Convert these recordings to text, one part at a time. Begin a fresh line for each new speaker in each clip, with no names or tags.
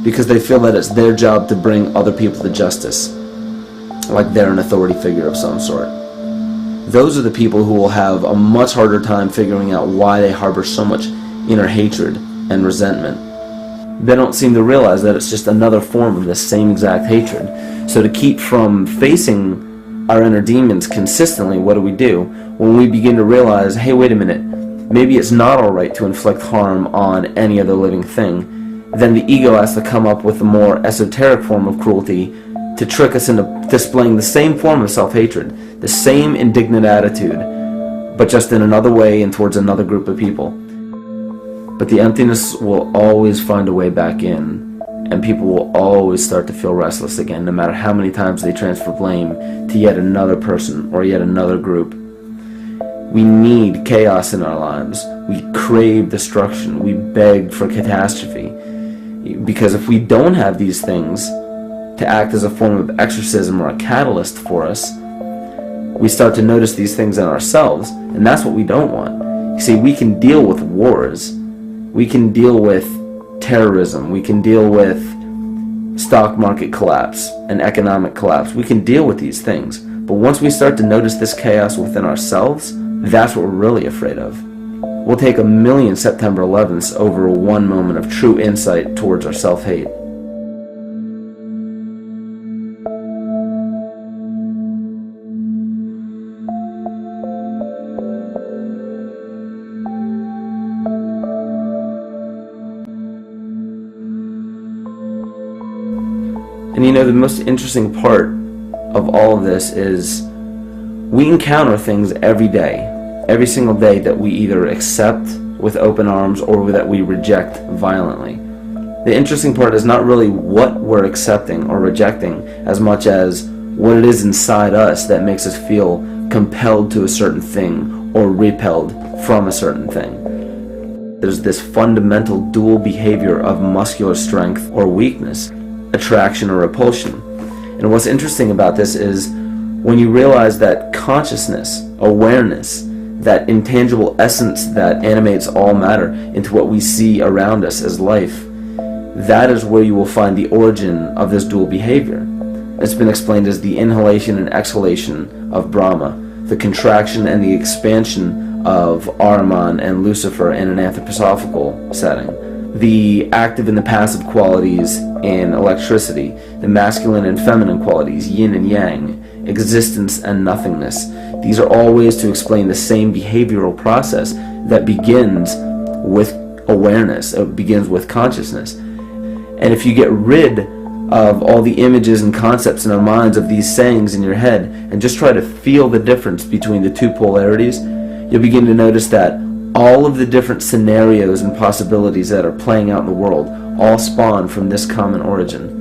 because they feel that it's their job to bring other people to justice, like they're an authority figure of some sort. Those are the people who will have a much harder time figuring out why they harbor so much inner hatred and resentment. They don't seem to realize that it's just another form of this same exact hatred. So to keep from facing our inner demons consistently, what do? When we begin to realize, hey, wait a minute, maybe it's not alright to inflict harm on any other living thing, then the ego has to come up with a more esoteric form of cruelty to trick us into displaying the same form of self-hatred, the same indignant attitude, but just in another way and towards another group of people. But the emptiness will always find a way back in, and people will always start to feel restless again, no matter how many times they transfer blame to yet another person or yet another group. We need chaos in our lives. We crave destruction. We beg for catastrophe. Because if we don't have these things to act as a form of exorcism or a catalyst for us, we start to notice these things in ourselves, and that's what we don't want. You see, we can deal with wars. We can deal with terrorism. We can deal with stock market collapse and economic collapse. We can deal with these things. But once we start to notice this chaos within ourselves, that's what we're really afraid of. We'll take 1,000,000 September 11ths over one moment of true insight towards our self-hate. And you know, the most interesting part of all of this is we encounter things every day, every single day, that we either accept with open arms or that we reject violently. The interesting part is not really what we're accepting or rejecting as much as what it is inside us that makes us feel compelled to a certain thing or repelled from a certain thing. There's this fundamental dual behavior of muscular strength or weakness, attraction or repulsion. And what's interesting about this is when you realize that consciousness, awareness, that intangible essence that animates all matter into what we see around us as life, that is where you will find the origin of this dual behavior. It's been explained as the inhalation and exhalation of Brahma, the contraction and the expansion of Ahriman and Lucifer in an anthroposophical setting, the active and the passive qualities in electricity, the masculine and feminine qualities, yin and yang, existence and nothingness. These are all ways to explain the same behavioral process that begins with awareness, it begins with consciousness. And if you get rid of all the images and concepts in our minds of these sayings in your head and just try to feel the difference between the two polarities, you'll begin to notice that all of the different scenarios and possibilities that are playing out in the world all spawn from this common origin.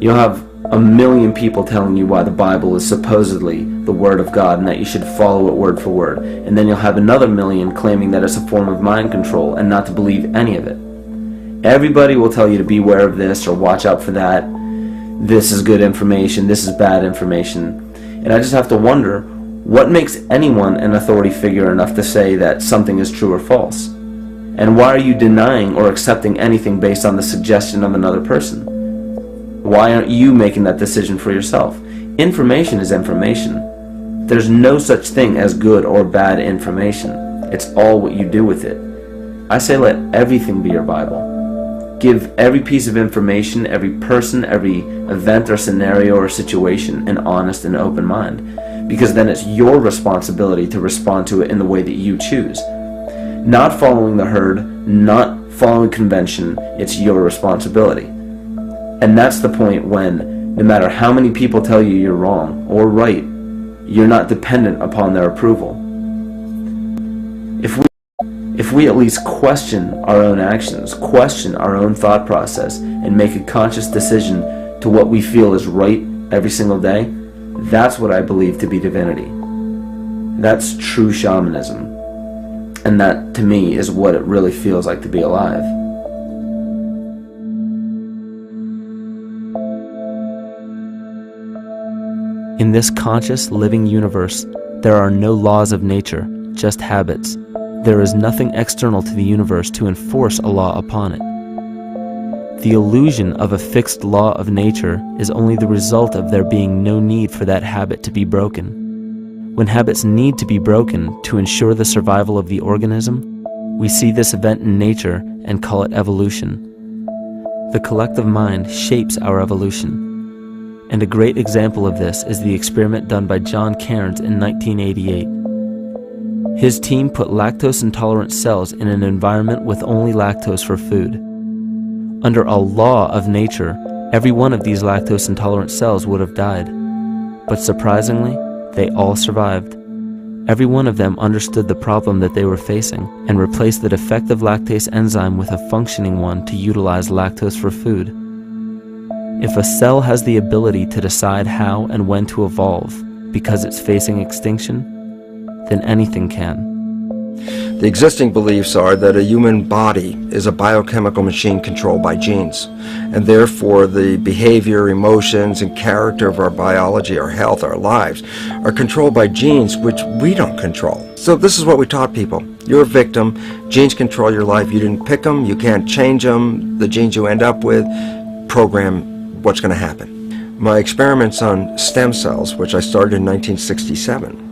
You'll have 1,000,000 people telling you why the Bible is supposedly the Word of God and that you should follow it word for word. And then you'll have another 1,000,000 claiming that it's a form of mind control and not to believe any of it. Everybody will tell you to beware of this or watch out for that. This is good information, this is bad information. And I just have to wonder, what makes anyone an authority figure enough to say that something is true or false? And why are you denying or accepting anything based on the suggestion of another person? Why aren't you making that decision for yourself? Information is information. There's no such thing as good or bad information. It's all what you do with it. I say let everything be your Bible. Give every piece of information, every person, every event or scenario or situation an honest and open mind. Because then it's your responsibility to respond to it in the way that you choose. Not following the herd, not following convention, it's your responsibility. And that's the point when, no matter how many people tell you you're wrong or right, you're not dependent upon their approval. If we at least question our own actions, question our own thought process, and make a conscious decision to what we feel is right every single day, that's what I believe to be divinity. That's true shamanism. And that, to me, is what it really feels like to be alive. In this conscious, living universe, there are no laws of nature, just habits. There is nothing external to the universe to enforce a law upon it. The illusion of a fixed law of nature is only the result of there being no need for that habit to be broken. When habits need to be broken to ensure the survival of the organism, we see this event in nature and call it evolution. The collective mind shapes our evolution, and a great example of this is the experiment done by John Cairns in 1988. His team put lactose-intolerant cells in an environment with only lactose for food. Under a law of nature, every one of these lactose-intolerant cells would have died. But surprisingly, they all survived. Every one of them understood the problem that they were facing and replaced the defective lactase enzyme with a functioning one to utilize lactose for food. If a cell has the ability to decide how and when to evolve because it's facing extinction, then anything can.
The existing beliefs are that a human body is a biochemical machine controlled by genes, and therefore the behavior, emotions, and character of our biology, our health, our lives, are controlled by genes which we don't control. So this is what we taught people. You're a victim. Genes control your life. You didn't pick them. You can't change them. The genes you end up with program what's going to happen. My experiments on stem cells, which I started in 1967,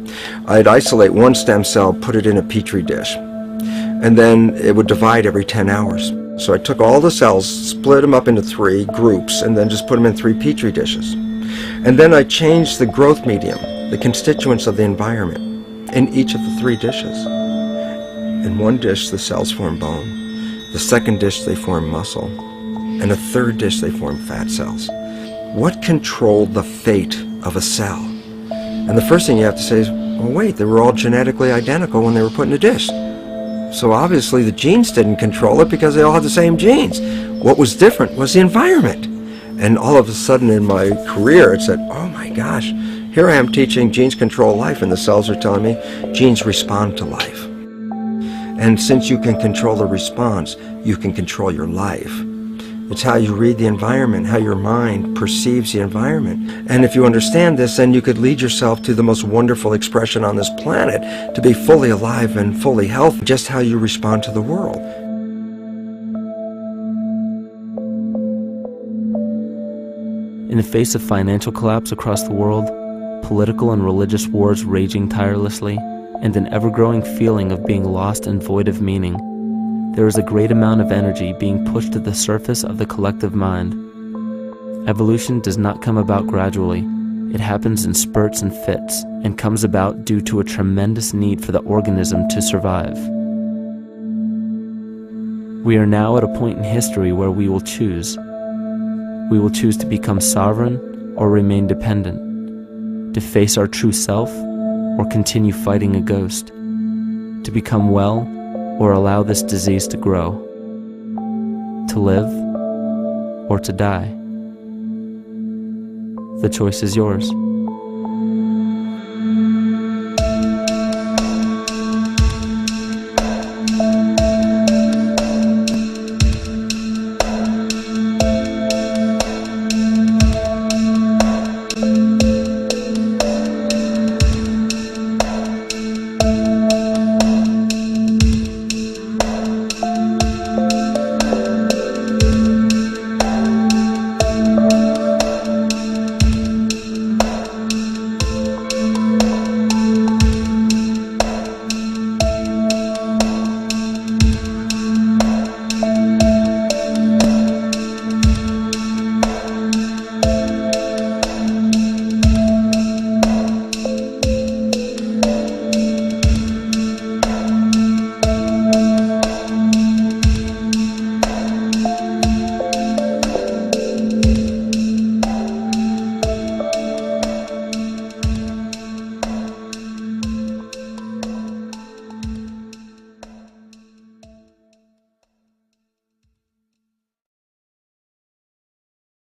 I'd isolate one stem cell, put it in a petri dish, and then it would divide every 10 hours. So I took all the cells, split them up into 3 groups, and then just put them in 3 petri dishes. And then I changed the growth medium, the constituents of the environment, in each of the 3 dishes. In one dish, the cells form bone. The second dish, they form muscle. And a third dish, they form fat cells. What controlled the fate of a cell? And the first thing you have to say is, well, wait, they were all genetically identical when they were put in a dish. So obviously the genes didn't control it because they all had the same genes. What was different was the environment. And all of a sudden in my career it said, oh my gosh, here I am teaching genes control life, and the cells are telling me genes respond to life. And since you can control the response, you can control your life. It's how you read the environment, how your mind perceives the environment. And if you understand this, then you could lead yourself to the most wonderful expression on this planet, to be fully alive and fully healthy, just how you respond to the world.
In the face of financial collapse across the world, political and religious wars raging tirelessly, and an ever-growing feeling of being lost and void of meaning, there is a great amount of energy being pushed to the surface of the collective mind. Evolution does not come about gradually. It happens in spurts and fits, and comes about due to a tremendous need for the organism to survive. We are now at a point in history where we will choose. We will choose to become sovereign or remain dependent, to face our true self or continue fighting a ghost, to become well or allow this disease to grow, to live or to die. The choice is yours.